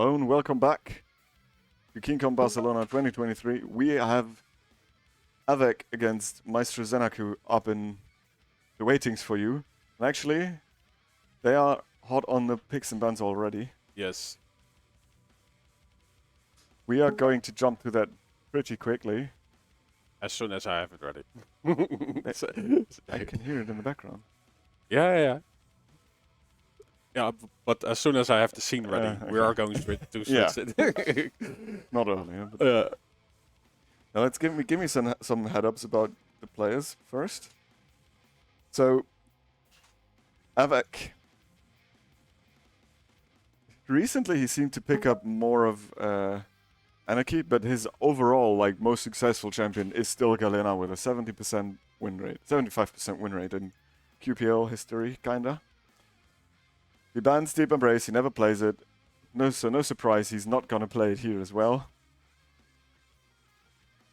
Hello and welcome back to KeenCon Barcelona 2023. We have AV3K against Maestro ZENAKU up in the waitings for you. And actually, they are hot on the picks and bans already. Yes. We are going to jump to that pretty quickly. As soon as I have it ready. I can hear it in the background. Yeah. Yeah, but as soon as I have the scene ready, we are going straight to switch it. Not earlier. But now let's give me some head-ups about the players first. So, AV3K. Recently, he seemed to pick up more of Anarchy, but his overall, most successful champion is still Galena with a 70% win rate, 75% win rate in QPL history, kinda. He bans Deep Embrace, he never plays it. No surprise, he's not gonna play it here as well.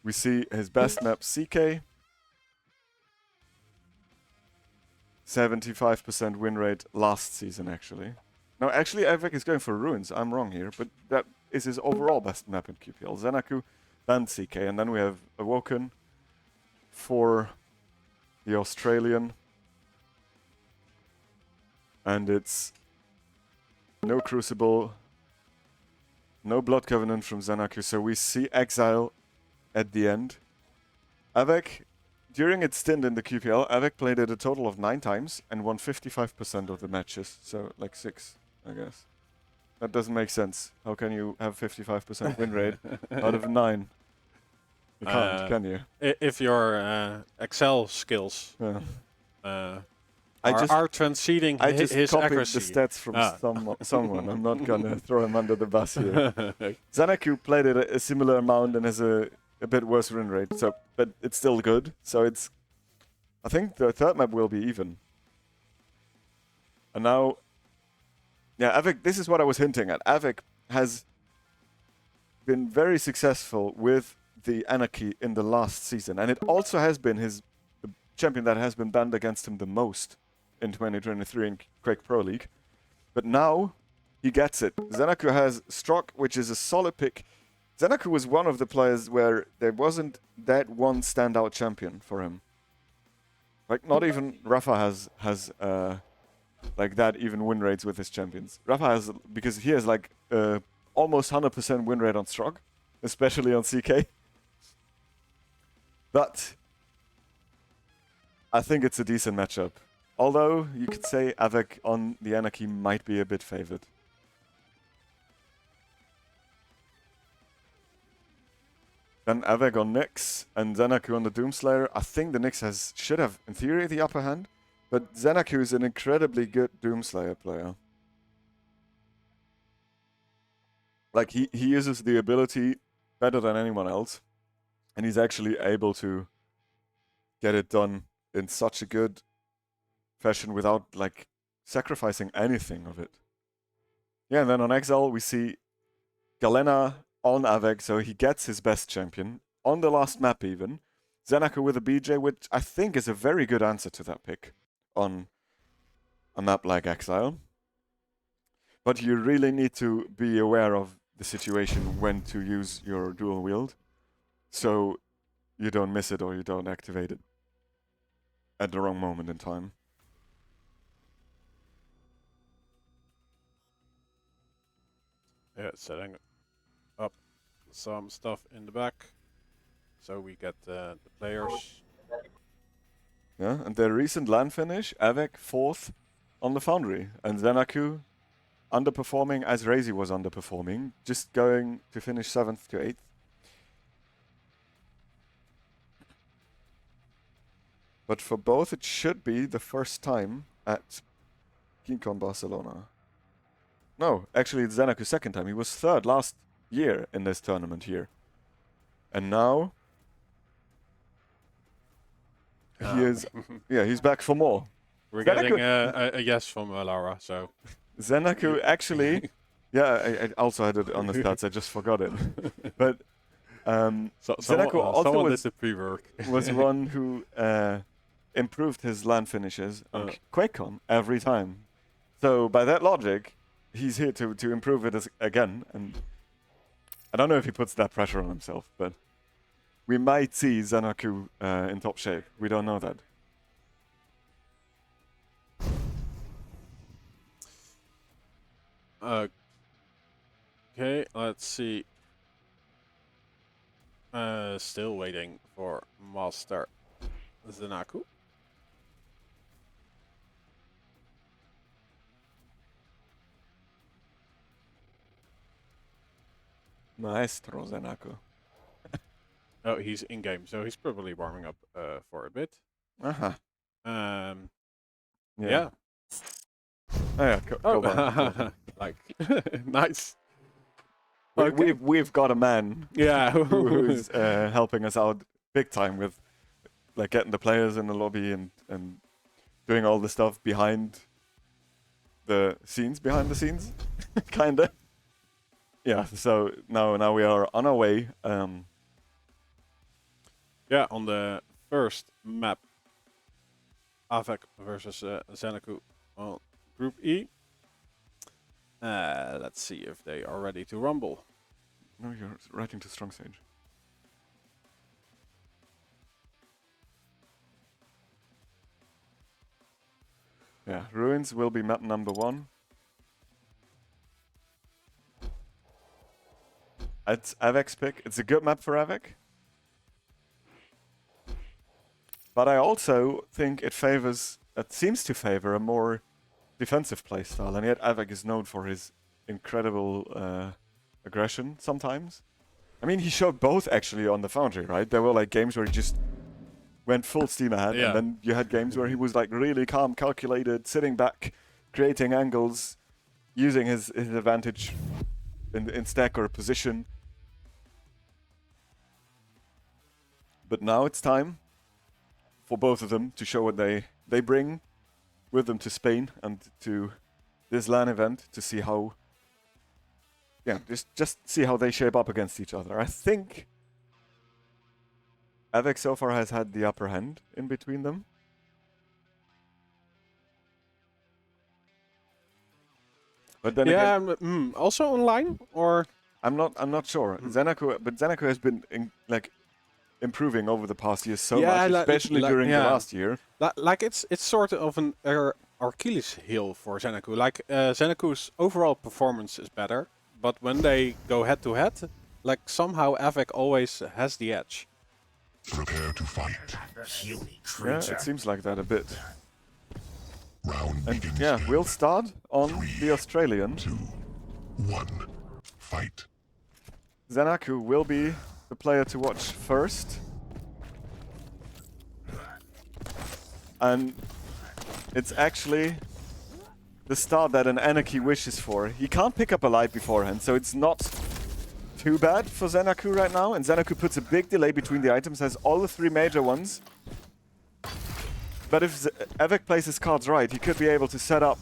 We see his best map, CK. 75% win rate last season, actually. No, actually, AV3K is going for Ruins. I'm wrong here, but that is his overall best map in QPL. ZENAKU, then CK, and then we have Awoken for the Australian. And it's no Crucible, no Blood Covenant from ZENAKU, so we see Exile at the end. AV3K, during its stint in the QPL, AV3K played it a total of 9 times and won 55% of the matches, so like 6, I guess. That doesn't make sense. How can you have 55% win rate out of 9? You can't, can you? If your Excel skills are transcending his accuracy. I accuracy. just copied the stats from someone. I'm not gonna throw him under the bus here. ZENAKU played it a similar amount and has a bit worse win rate, so but it's still good. So it's, I think the third map will be even. And now, yeah, AV3K, this is what I was hinting at. AV3K has been very successful with the Anarchy in the last season, and it also has been the champion that has been banned against him the most in 2023 in Quake Pro League. But now he gets it. ZENAKU has Strock, which is a solid pick. ZENAKU was one of the players where there wasn't that one standout champion for him. Like, not even Rafa has like that even win rates with his champions. Rafa has, because he has like almost 100% win rate on Strock, especially on CK. But I think it's a decent matchup. Although, you could say AV3K on the Anarchy might be a bit favored. Then AV3K on Nyx and ZENAKU on the Doomslayer. I think the Nyx should have, in theory, the upper hand. But ZENAKU is an incredibly good Doomslayer player. Like, he uses the ability better than anyone else. And he's actually able to get it done in such a good fashion without, like, sacrificing anything of it. Yeah, and then on Exile, we see Galena on AV3K, so he gets his best champion. On the last map, even. ZENAKU with a BJ, which I think is a very good answer to that pick on a map like Exile. But you really need to be aware of the situation when to use your dual wield, so you don't miss it or you don't activate it at the wrong moment in time. Yeah, setting up some stuff in the back, so we get the players. Yeah, and their recent LAN finish, AV3K 4th on the Foundry, and ZENAKU underperforming as Razy was underperforming, just going to finish 7th to 8th. But for both, it should be the first time at KeenCon Barcelona. No, actually it's ZENAKU's second time. He was 3rd last year in this tournament here. And now he is, yeah, he's back for more. We're getting a yes from Laura, so. ZENAKU actually, yeah, I also had it on the stats, I just forgot it. But ZENAKU also was one who improved his LAN finishes on QuakeCon every time. So by that logic, he's here to improve it again, and I don't know if he puts that pressure on himself, but we might see ZENAKU in top shape. We don't know that. Okay, let's see. Still waiting for Master ZENAKU. Maestro ZENAKU. Oh, he's in game, so he's probably warming up for a bit. Uh-huh. Yeah. Oh, yeah, go on. Like, nice. We've got a man Yeah. who's helping us out big time with like getting the players in the lobby and doing all the stuff behind the scenes, kinda. Yeah, so now we are on our way. Yeah, on the first map, AV3K versus ZENAKU on Group E. Let's see if they are ready to rumble. No, you're writing to Strong Sage. Yeah, Ruins will be map number 1. It's AV3K's pick. It's a good map for AV3K. But I also think it seems to favor a more defensive playstyle, and yet AV3K is known for his incredible aggression sometimes. I mean, he showed both actually on the Foundry, right? There were like games where he just went full steam ahead, Yeah. and then you had games where he was like really calm, calculated, sitting back, creating angles, using his advantage in stack or position. But now it's time for both of them to show what they bring with them to Spain and to this LAN event to see how, yeah, just see how they shape up against each other. I think AV3K so far has had the upper hand in between them. But then again, also online or I'm not sure. ZENAKU has been improving over the past years so much, especially during the last year. Like it's sort of an Achilles heel for ZENAKU. Like ZENAKU's overall performance is better, but when they go head to head, like somehow AV3K always has the edge. Prepare to fight. Yeah, it seems like that a bit. Round begins. Yeah, we'll start on the Australian. 2, 1, fight. ZENAKU will be the player to watch first. And it's actually the start that an Anarchy wishes for. He can't pick up a light beforehand, so it's not too bad for ZENAKU right now. And ZENAKU puts a big delay between the items, has all the 3 major ones. But if AV3K plays his cards right, he could be able to set up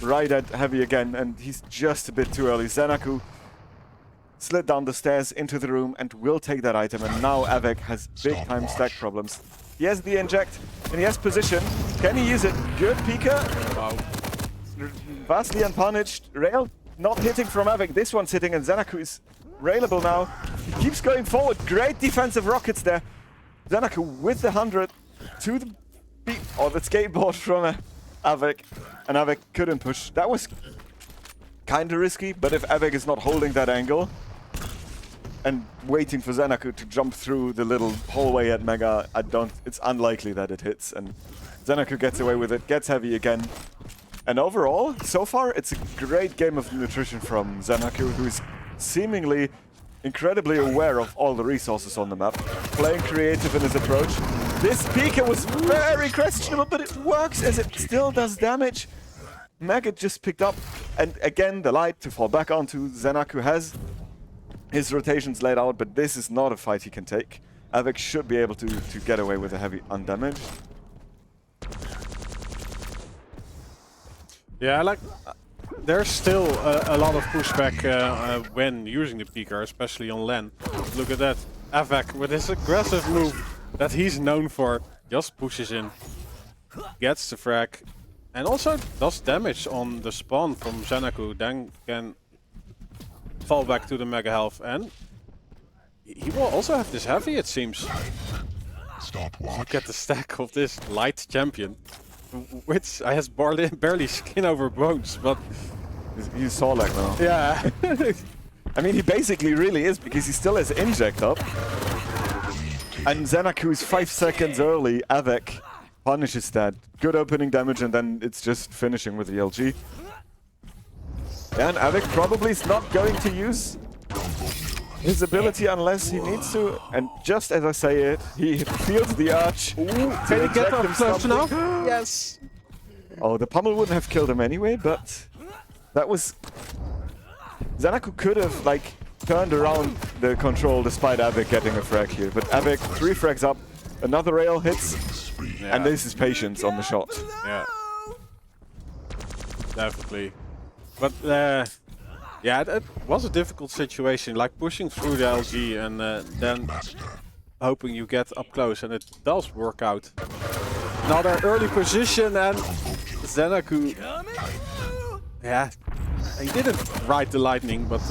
right at heavy again, and he's just a bit too early. ZENAKU slid down the stairs into the room and will take that item, and now AV3K has big-time stack problems. He has the inject, and he has position. Can he use it? Good Pika. Wow. Vastly unpunished. Rail not hitting from AV3K. This one's hitting, and ZENAKU is railable now. He keeps going forward. Great defensive rockets there. ZENAKU with the 100 to the the skateboard from AV3K, and AV3K couldn't push. That was kind of risky, but if AV3K is not holding that angle and waiting for ZENAKU to jump through the little hallway at Mega, it's unlikely that it hits, and ZENAKU gets away with it, gets heavy again. And overall, so far, it's a great game of nutrition from ZENAKU, who is seemingly incredibly aware of all the resources on the map, playing creative in his approach. This Pika was very questionable, but it works as it still does damage. Maggot just picked up, and again the light to fall back onto. ZENAKU has his rotations laid out, but this is not a fight he can take. AV3K should be able to get away with a heavy undamaged. Yeah, like there's still a lot of pushback when using the Pika, especially on LAN. Look at that, AV3K with his aggressive move that he's known for, just pushes in, gets the frag, And also does damage on the spawn from ZENAKU, then can fall back to the mega health. And he will also have this heavy, it seems. Stopwatch. Look at the stack of this light champion, which has barely skin over bones, but He's Sorlak now. yeah. I mean, he basically really is, because he still has inject up. And ZENAKU is 5 seconds early. AV3K punishes that. Good opening damage, and then it's just finishing with the LG. And AV3K probably is not going to use his ability unless he needs to. And just as I say it, he feels the urge. Ooh, can he get up close enough? Yes. Oh, the pummel wouldn't have killed him anyway, but that was... ZENAKU could have, like, turned around the control despite AV3K getting a frag here. But AV3K 3 frags up, another rail hits, and this is patience on the shot. Yeah. Definitely. But, yeah, it was a difficult situation, like pushing through the LG and then hoping you get up close, and it does work out. Another early position, and ZENAKU, yeah, he didn't ride the lightning, but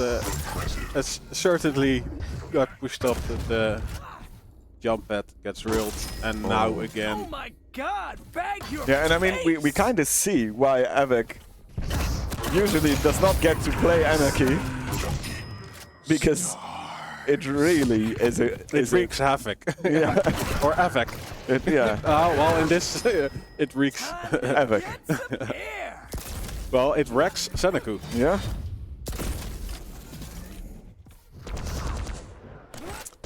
certainly got pushed up. The jump pad gets reeled, and now again. Oh my God! Bag your Yeah, and I mean, we kind of see why AV3K usually does not get to play Anarchy, because it really is a... It wreaks havoc. Yeah. Or AV3K. Yeah, Well, in this, it wreaks. AV3K. Well, it wrecks ZENAKU. Yeah.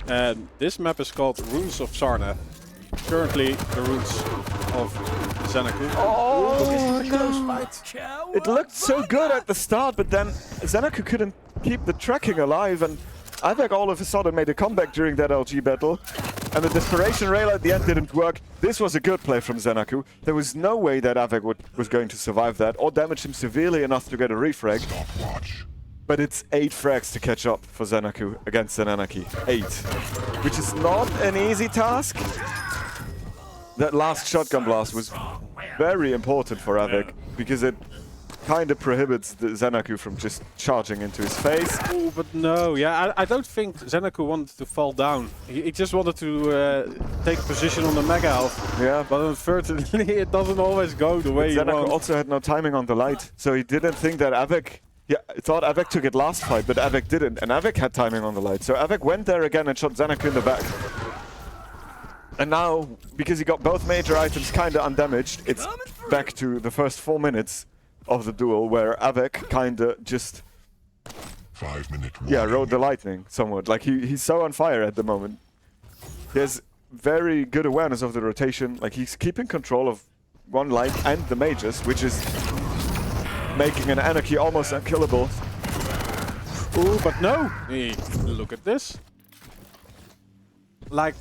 And this map is called Runes of Sarth. Currently, the runes of ZENAKU. Oh, no. It looked so good at the start, but then ZENAKU couldn't keep the tracking alive, and AV3K all of a sudden made a comeback during that LG battle. And the desperation rail at the end didn't work. This was a good play from ZENAKU. There was no way that AV3K was going to survive that or damage him severely enough to get a refrag. Stopwatch. But it's 8 frags to catch up for ZENAKU against ZENAKU. 8. Which is not an easy task. That last shotgun blast was very important for AV3K because it kind of prohibits the ZENAKU from just charging into his face. Oh, but no, yeah, I don't think ZENAKU wanted to fall down. He just wanted to take position on the mega health. Yeah, But unfortunately, it doesn't always go the way you ZENAKU want. also had no timing on the light, so he didn't think that AV3K... Yeah, I thought AV3K took it last fight, but AV3K didn't, and AV3K had timing on the light. So AV3K went there again and shot ZENAKU in the back. And now, because he got both major items kind of undamaged, it's back to the first 4 minutes of the duel, where AV3K kind of just... 5 minute rode the lightning somewhat. Like, he's so on fire at the moment. He has very good awareness of the rotation. Like, he's keeping control of one light and the majors, which is making an Anarchy almost unkillable. Ooh, but no! Hey, look at this. Like,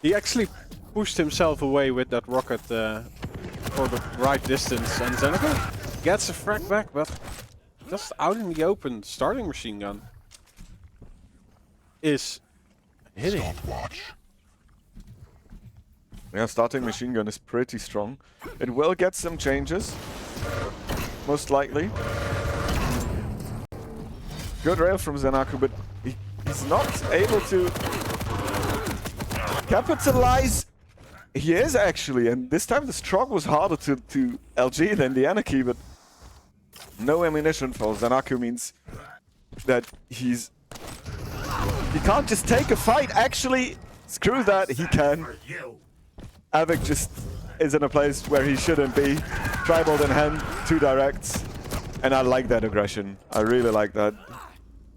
he actually pushed himself away with that rocket for the right distance, and ZENAKU gets a frag back, but just out in the open, starting machine gun is hitting. Stopwatch. Yeah, starting machine gun is pretty strong. It will get some changes, most likely. Good rail from ZENAKU, but he's not able to capitalize. He is actually, and this time the stroke was harder to LG than the Anarchy, but no ammunition for ZENAKU means that he can't just take a fight. Actually, screw that, he can. AV3K just is in a place where he shouldn't be. Tribal in hand, 2 directs, and I like that aggression. I really like that.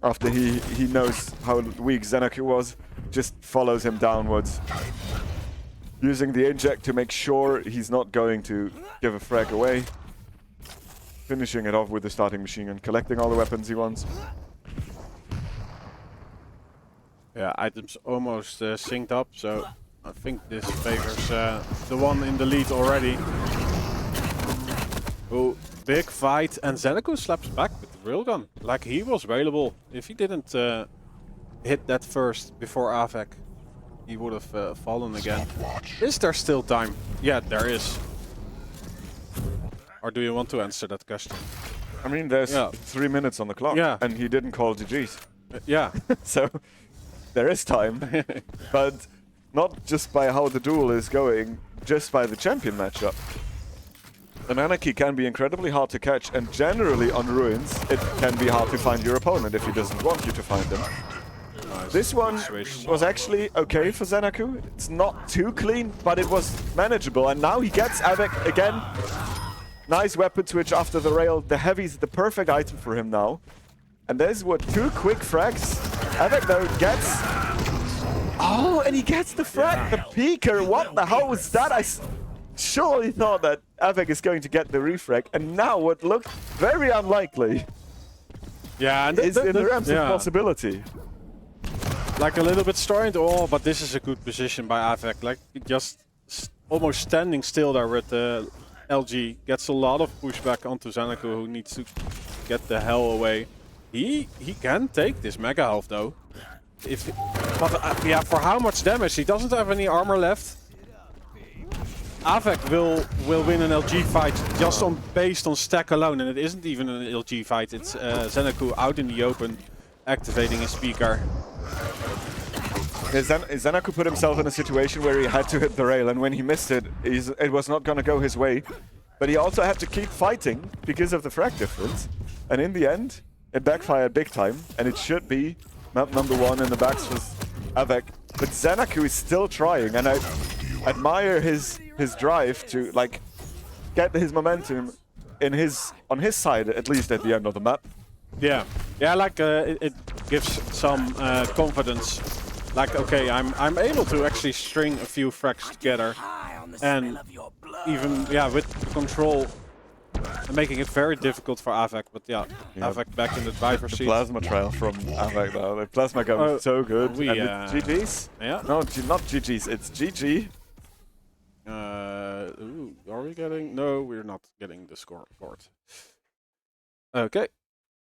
After he knows how weak ZENAKU was, just follows him downwards. Using the inject to make sure he's not going to give a frag away. Finishing it off with the starting machine gun, collecting all the weapons he wants. Yeah, items almost synced up, so I think this favors the one in the lead already. Oh, big fight, and ZENAKU slaps back with the railgun. Like, he was available. If he didn't hit that first before AV3K, he would have fallen again. Stopwatch. Is there still time? Yeah, there is. Or do you want to answer that question? I mean, there's Yeah. 3 minutes on the clock, Yeah. and he didn't call GG's. Yeah. So there is time, but not just by how the duel is going, just by the champion matchup. An Anarchy can be incredibly hard to catch, and generally on Ruins, it can be hard to find your opponent if he doesn't want you to find them. Nice. This one Switch. was actually okay for ZENAKU. It's not too clean, but it was manageable, and now he gets Avec again. Nice weapon switch after the rail. The heavy's the perfect item for him now. And there's what, 2 quick frags. Avec though gets... Oh, and he gets the frag, the peeker. What the hell was that? I surely thought that Avec is going to get the refrag, and now what looked very unlikely Yeah, and is in the realms of possibility. Like a little bit story into all, but this is a good position by Avec. Like just almost standing still there with the LG. Gets a lot of pushback onto ZENAKU, who needs to get the hell away. He can take this mega health though. Yeah, for how much damage? He doesn't have any armor left. Avec will win an LG fight just based on stack alone, and it isn't even an LG fight. It's ZENAKU out in the open, activating his speaker. ZENAKU put himself in a situation where he had to hit the rail, and when he missed it, it was not going to go his way. But he also had to keep fighting because of the frag difference. And in the end, it backfired big time, and it should be map number 1 in the backs was Avec. But ZENAKU is still trying, and I admire his drive to like get his momentum on his side, at least at the end of the map. Yeah, like it gives some confidence. Like, okay, I'm able to actually string a few frags together, and even with control, making it very difficult for Avec. But Avec back in the driver's seat. Plasma trail from Avec though. The plasma gun so good. And it's GG's? Yeah. No, not GG's. It's GG. Ooh, are we getting? No, we're not getting the scoreboard. Okay.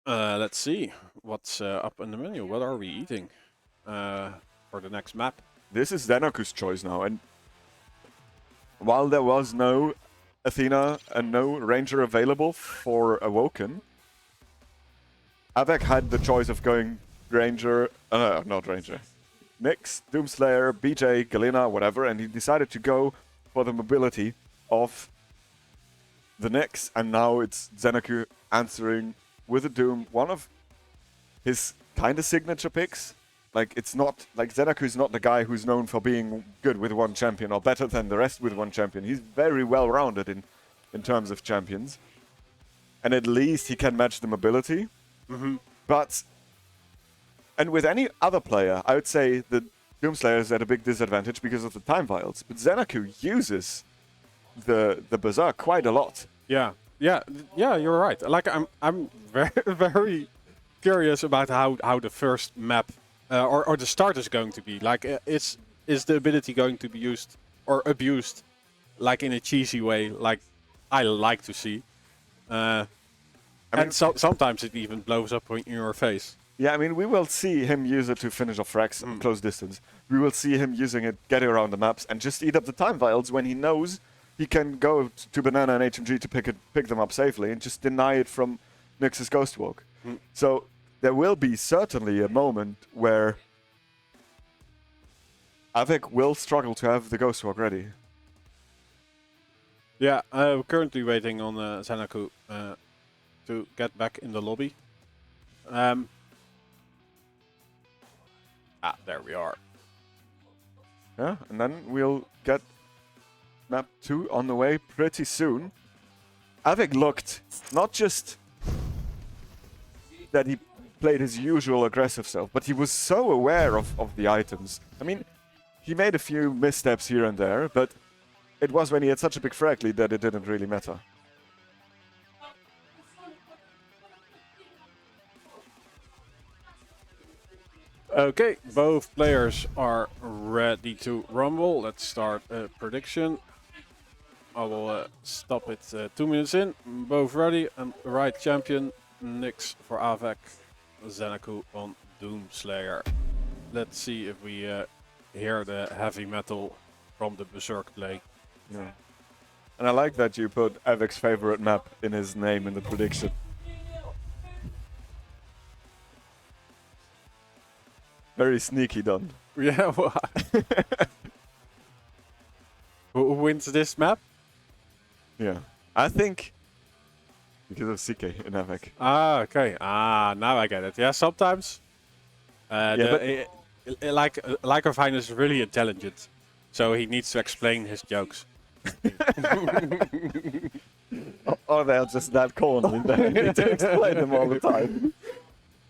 Let's see what's up in the menu. What are we eating for the next map? This is ZENAKU's choice now, and while there was no Athena and no Ranger available for Awoken, Avec had the choice of going Ranger, not Ranger, Nyx, Doomslayer, BJ, Galena, whatever, and he decided to go for the mobility of the Nyx, and now it's ZENAKU answering with a Doom, one of his kind of signature picks. Like, it's not, like ZENAKU is not the guy who's known for being good with one champion or better than the rest with one champion. He's very well-rounded in terms of champions. And at least he can match the mobility. But, and with any other player, I would say the Doomslayer is at a big disadvantage because of the time vials. But ZENAKU uses the Berserk quite a lot. Yeah, you're right. Like, I'm very, very curious about how the first map or the start is going to be. Like, is the ability going to be used or abused, like in a cheesy way, like I like to see? I mean, and sometimes it even blows up in your face. Yeah, I mean, we will see him use it to finish off frags close distance. We will see him using it, getting around the maps, and just eat up the time vials when he knows he can go to Banana and HMG to pick them up safely and just deny it from Nyx's Ghost Walk. So there will be certainly a moment where Avec will struggle to have the Ghost Walk ready. Yeah, we're currently waiting on ZENAKU to get back in the lobby. There we are. Yeah, and then we'll get map 2 on the way pretty soon. Avec looked not just that he played his usual aggressive self, but he was so aware of the items. I mean, he made a few missteps here and there, but it was when he had such a big frag lead that it didn't really matter. Okay, both players are ready to rumble. Let's start a prediction. I will stop it 2 minutes in. Both ready and right champion. Nyx for Avec, ZENAKU on Doomslayer. Let's see if we hear the heavy metal from the Berserk play. Yeah. And I like that you put Avic's favorite map in his name in the prediction. Very sneaky done. Yeah, well, who wins this map? Yeah. I think because of CK in Avic. Ah, okay. Ah, now I get it. Yeah, sometimes. Like of Highness is really intelligent, so he needs to explain his jokes. Or they're just that corny. They need to explain them all the time.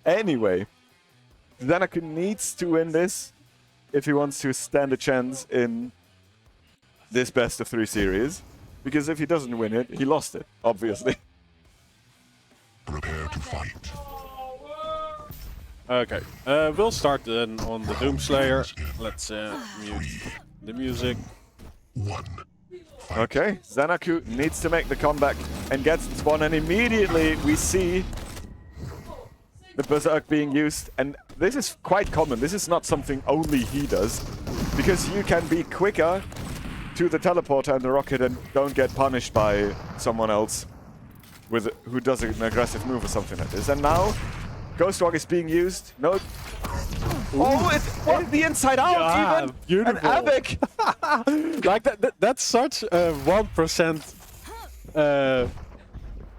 Anyway, ZENAKU needs to win this if he wants to stand a chance in this best of 3 series. Because if he doesn't win it, he lost it, obviously. Prepare to fight. Okay, we'll start then on the Doomslayer. Let's mute the music. 1. Fight. Okay, ZENAKU needs to make the comeback and gets the spawn, and immediately we see the Berserk being used. And this is quite common. This is not something only he does, because you can be quicker to the teleporter and the rocket and don't get punished by someone else who does an aggressive move or something like this. And now Ghost Walk is being used. No. Oh, it's the inside out Yeah, even. beautiful. And Avic. Like that's such a 1%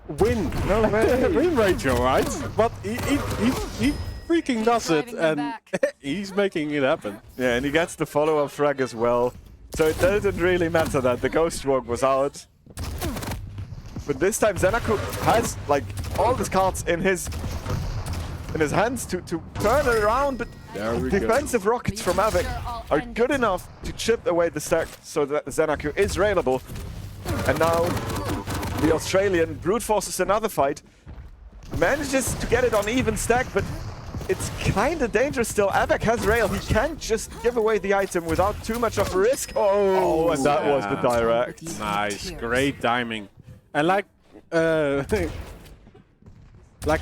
win win ratio, right? But he freaking does it, and he's making it happen. Yeah, and he gets the follow-up frag as well. So it doesn't really matter that the Ghost Walk was out. But this time ZENAKU has like all his cards in his hands to turn it around, but defensive rockets from Avic are good enough to chip away the stack so that ZENAKU is railable. And now the Australian brute forces another fight, manages to get it on even stack, but it's kind of dangerous still. Avic has rail, he can't just give away the item without too much of a risk. Oh, and that was the direct. Nice, great timing. And like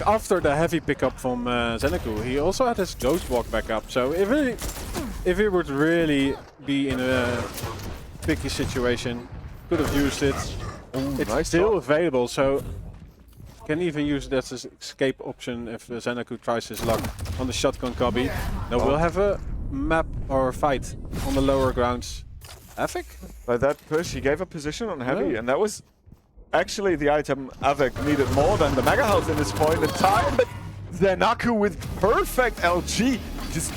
after the heavy pickup from ZENAKU, he also had his Ghost Walk back up. So if he would really be in a picky situation, could have used it. It's nice still shot. available, so can even use it as an escape option if ZENAKU tries his luck on the shotgun copy. Now we'll have a map or a fight on the lower grounds. Avic? By that push, he gave a position on heavy, and that was actually the item Avic needed more than the Mega House in this point in time. But ZENAKU with perfect LG just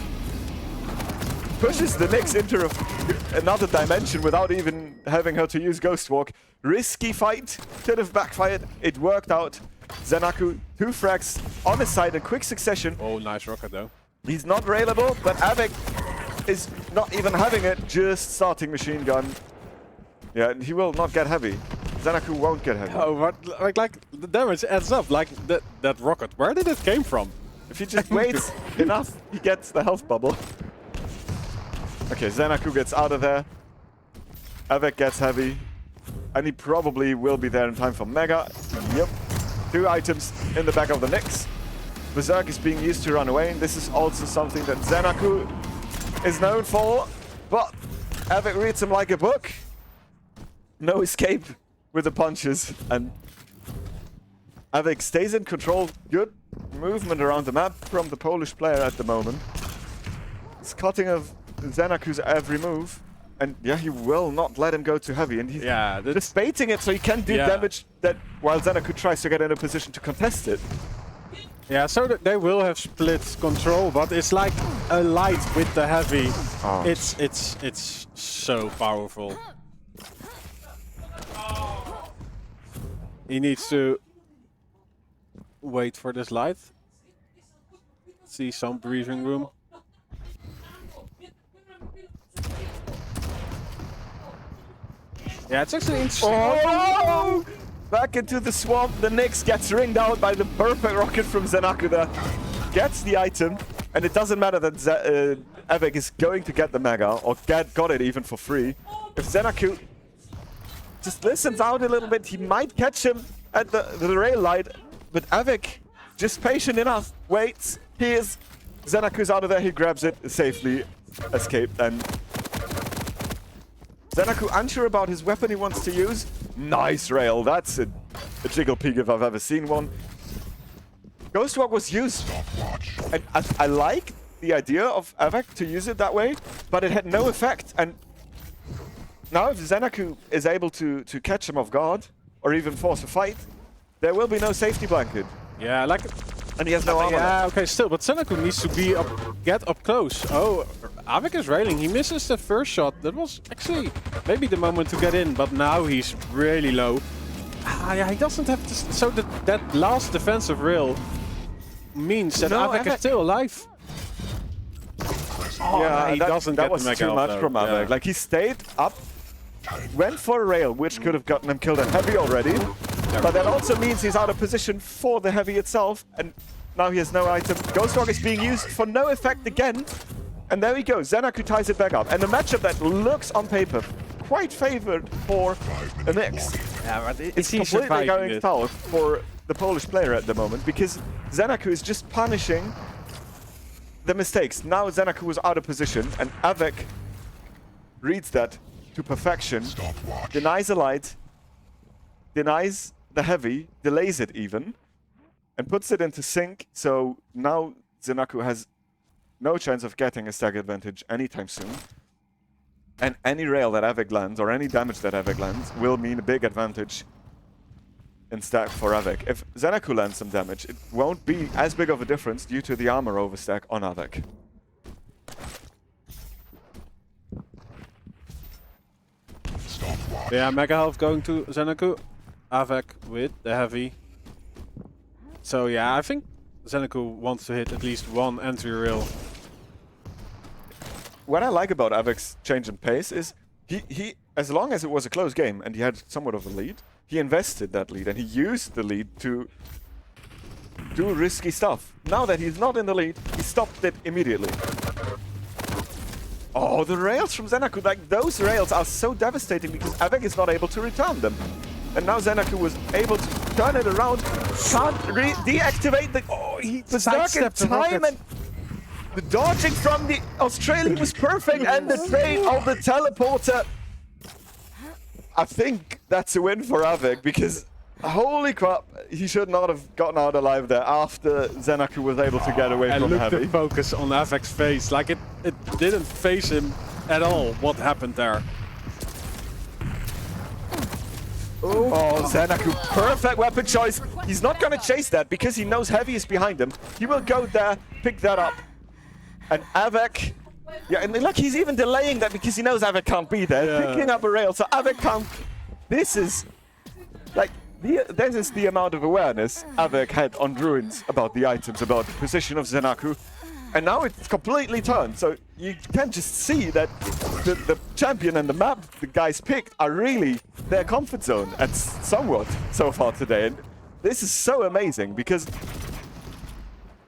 pushes the Nyx into another dimension without even having her to use Ghost Walk. Risky fight, could have backfired. It worked out. ZENAKU, 2 frags on his side in quick succession. Oh, nice rocket though. He's not railable, but Avic is not even having it, just starting machine gun. Yeah, and he will not get heavy. ZENAKU won't get heavy. Oh, but like the damage adds up. Like that rocket, where did it came from? If he just waits enough, he gets the health bubble. Okay, ZENAKU gets out of there. Avic gets heavy. And he probably will be there in time for Mega. Yep. 2 items in the back of the Nyx. Berserk is being used to run away. And this is also something that ZENAKU is known for. But Avic reads him like a book. No escape with the punches. And Avic stays in control. Good movement around the map from the Polish player at the moment. He's cutting of ZENAKU's every move. And yeah, he will not let him go too heavy. And he's just baiting it so he can do damage that while ZENAKU tries to get in a position to contest it. Yeah, so they will have split control, but it's like a light with the heavy. Oh. It's so powerful. He needs to wait for this light. See some breathing room. Yeah, it's actually interesting. Oh! Back into the swamp. The Nyx gets ringed out by the perfect rocket from ZENAKU there. Gets the item. And it doesn't matter that Avic is going to get the Mega, or got it even for free. If ZENAKU just listens out a little bit, he might catch him at the rail light. But Avic, just patient enough, waits, hears. ZENAKU's out of there, he grabs it, safely escaped, and ZENAKU unsure about his weapon he wants to use. Nice rail. That's a jiggle peak if I've ever seen one. Ghostwalk was used. And I like the idea of AV3K to use it that way, but it had no effect. And now if ZENAKU is able to catch him off guard, or even force a fight, there will be no safety blanket. Yeah, like... And he has no armor. Yeah, okay, still, but ZENAKU needs to be get up close. Oh, AV3K is railing. He misses the first shot. That was actually maybe the moment to get in, but now he's really low. Yeah, he doesn't have to... So that last defensive rail means that AV3K is still alive. Oh, yeah, he doesn't that get was the mega too much from AV3K. Yeah. Like, he stayed up, went for a rail, which could have gotten him killed at heavy already. But that also means he's out of position for the heavy itself, and now he has no item. Ghostwalk is being used for no effect again. And there we go, ZENAKU ties it back up. And a matchup that looks on paper quite favored for a mix. Yeah, but It's completely going south for the Polish player at the moment, because ZENAKU is just punishing the mistakes. Now ZENAKU was out of position, and AV3K reads that to perfection, denies a light, denies the heavy, delays it even, and puts it into sync. So now ZENAKU has no chance of getting a stack advantage anytime soon. And any rail that AV3K lands, or any damage that AV3K lands, will mean a big advantage in stack for AV3K. If ZENAKU lands some damage, it won't be as big of a difference due to the armor overstack on AV3K. Yeah, mega health going to ZENAKU. AV3K with the heavy. So yeah, I think ZENAKU wants to hit at least one entry rail. What I like about AV3K's change in pace is he as long as it was a close game and he had somewhat of a lead, he invested that lead and he used the lead to do risky stuff. Now that he's not in the lead, he stopped it immediately. Oh, the rails from ZENAKU, like those rails are so devastating because AV3K is not able to return them. And now ZENAKU was able to turn it around, can't deactivate the... Oh, he was stuck in time, and the dodging from the Australian was perfect, and the trade of the teleporter. I think that's a win for AV3K, because holy crap, he should not have gotten out alive there after ZENAKU was able to get away And from look heavy. the focus on AV3K's face, like it didn't face him at all what happened there. Oh, ZENAKU, perfect weapon choice. He's not going to chase that because he knows heavy is behind him. He will go there, pick that up. And AV3K, yeah, and look, he's even delaying that because he knows AV3K can't be there. Yeah. Picking up a rail, so AV3K can't. This is like, this is the amount of awareness AV3K had on Ruins about the items, about the position of ZENAKU. And now it's completely turned, so you can just see that the champion and the map the guys picked are really their comfort zone, and somewhat so far today. And this is so amazing because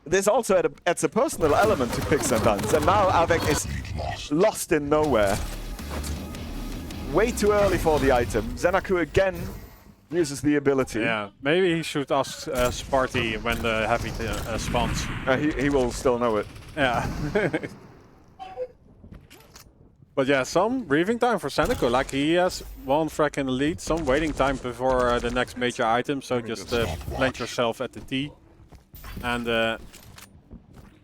there's also adds a personal element to picks and duns, and now AV3K is lost in nowhere. Way too early for the item. ZENAKU again uses the ability. Yeah, maybe he should ask Sparty when the heavy spawns. He will still know it. Yeah. But yeah, some breathing time for ZENAKU. Like, he has one frag in the lead, some waiting time before the next major item. So just plant yourself at the T. And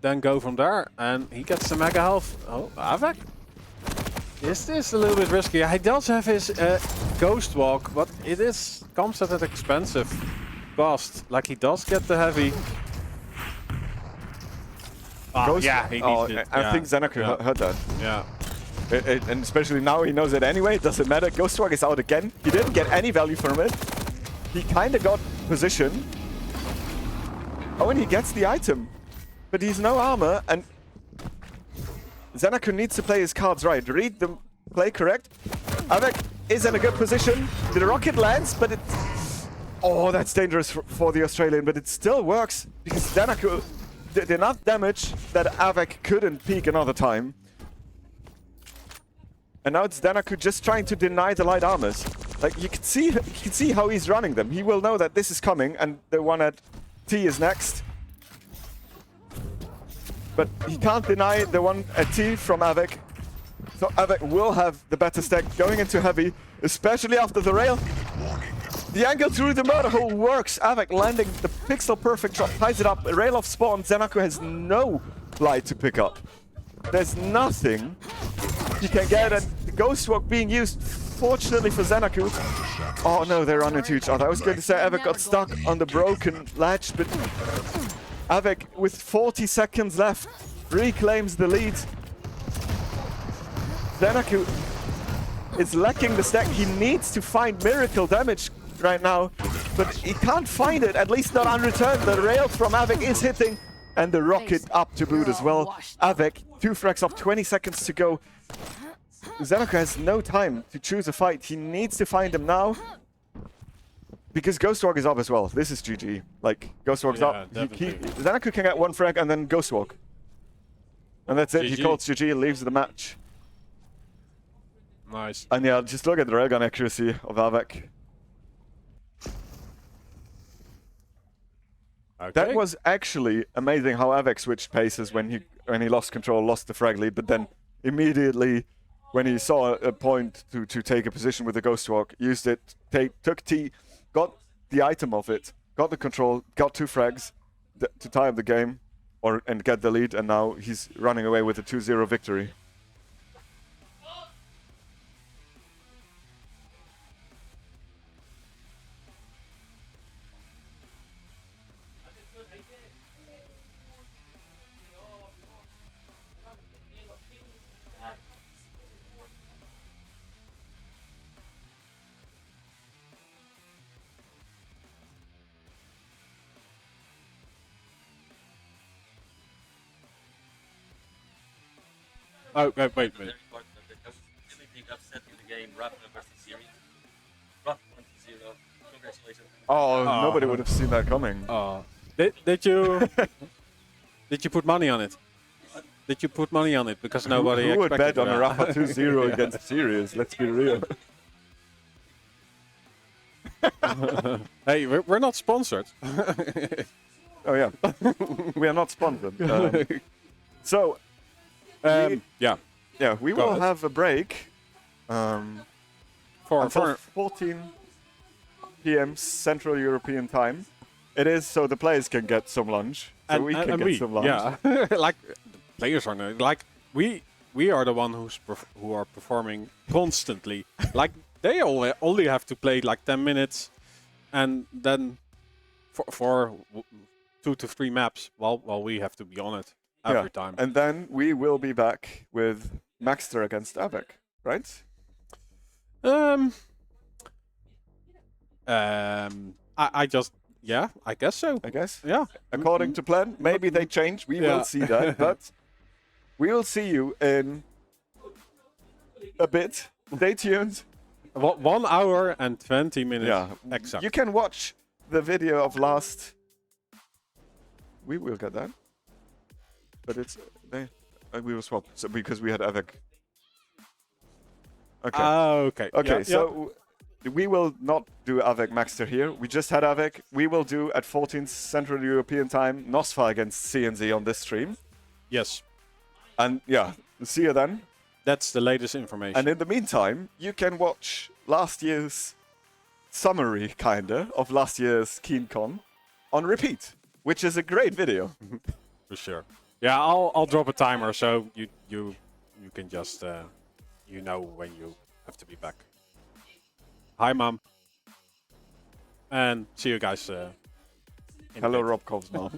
then go from there. And he gets the mega health. Oh, AV3K. This is a little bit risky. He does have his Ghost Walk, but it comes at an expensive cost. Like, he does get the heavy. Yeah, he needs it. I think ZENAKU heard that. Yeah. And especially now he knows it anyway, it doesn't matter. Ghostwalk is out again. He didn't get any value from it. He kind of got position. Oh, and he gets the item. But he's no armor, and ZENAKU needs to play his cards right. Read the play correct. AV3K is in a good position. The rocket lands, but it... Oh, that's dangerous for the Australian, but it still works because ZENAKU did enough damage that AV3K couldn't peek another time. And now it's ZENAKU just trying to deny the light armors. Like, you can see how he's running them. He will know that this is coming, and the one at T is next. But he can't deny the one at T from AV3K. So AVEC will have the better stack going into heavy, especially after the rail. The angle through the murder hole works. AVEC landing the pixel perfect drop, ties it up. Rail off spawn. ZENAKU has no light to pick up. There's nothing he can get, and the ghost walk being used. Fortunately for ZENAKU. Oh no, they run into each other. I was going to say AVEC got stuck on the broken ledge, but AVEC with 40 seconds left reclaims the lead. ZENAKU is lacking the stack. He needs to find miracle damage right now, but he can't find it, at least not on return. The rail from AVEC is hitting, and the rocket up to boot as well. AVEC, 2 frags off, 20 seconds to go. ZENAKU has no time to choose a fight. He needs to find him now, because Ghost Walk is up as well. This is GG. Like, Ghost Walk's up. ZENAKU can get 1 frag and then Ghost Walk. And that's it. GG. He calls GG, leaves the match. Nice. And yeah, just look at the railgun accuracy of AVEC. Okay. That was actually amazing how AVEC switched paces when he lost control, lost the frag lead, but then immediately when he saw a point to take a position with the Ghost Walk, used it, took T, got the item of it, got the control, got 2 frags to tie up the game and get the lead, and now he's running away with a 2-0 victory. Oh, wait. The only thing upset in the game, Rafa versus series. Rafa 1-0. Congratulations. Oh, nobody would have seen that coming. Did you did you put money on it? Did you put money on it? Because nobody Who would expected bet on a that. Rafa 2-0 against Sirius? Let's be real. Hey, we're not sponsored. Oh yeah, we are not sponsored. So Yeah. yeah, we Go will ahead. have a break For until 14 p.m. Central European time. It is so the players can get some lunch, so we can get some lunch. Yeah, like the players are not, like we are the one who are performing constantly. Like they only have to play like 10 minutes, and then for 2 to 3 maps, while we have to be on it every time. And then we will be back with Maxter against AVEC, right? I just, yeah, I guess so. I guess. Yeah. According to plan. Maybe they change. We will see that. But we will see you in a bit. Stay tuned. 1 hour and 20 minutes. Yeah. Exactly. You can watch the video of last. We will get that. But it's we will swap because we had AVEC. Okay. Okay. Okay. Yeah, So we will not do AVEC Maxter here. We just had AVEC. We will do at 14 Central European time Nosfa against CNZ on this stream. yes, And yeah, see you then. that's the latest information. And in the meantime, you can watch last year's summary, kinda, of last year's KeenCon on repeat, which is a great video. For sure. Yeah, I'll drop a timer so you can just you know when you have to be back. Hi, Mom. And see you guys. In a Hello, bit. Rob Kov's mom.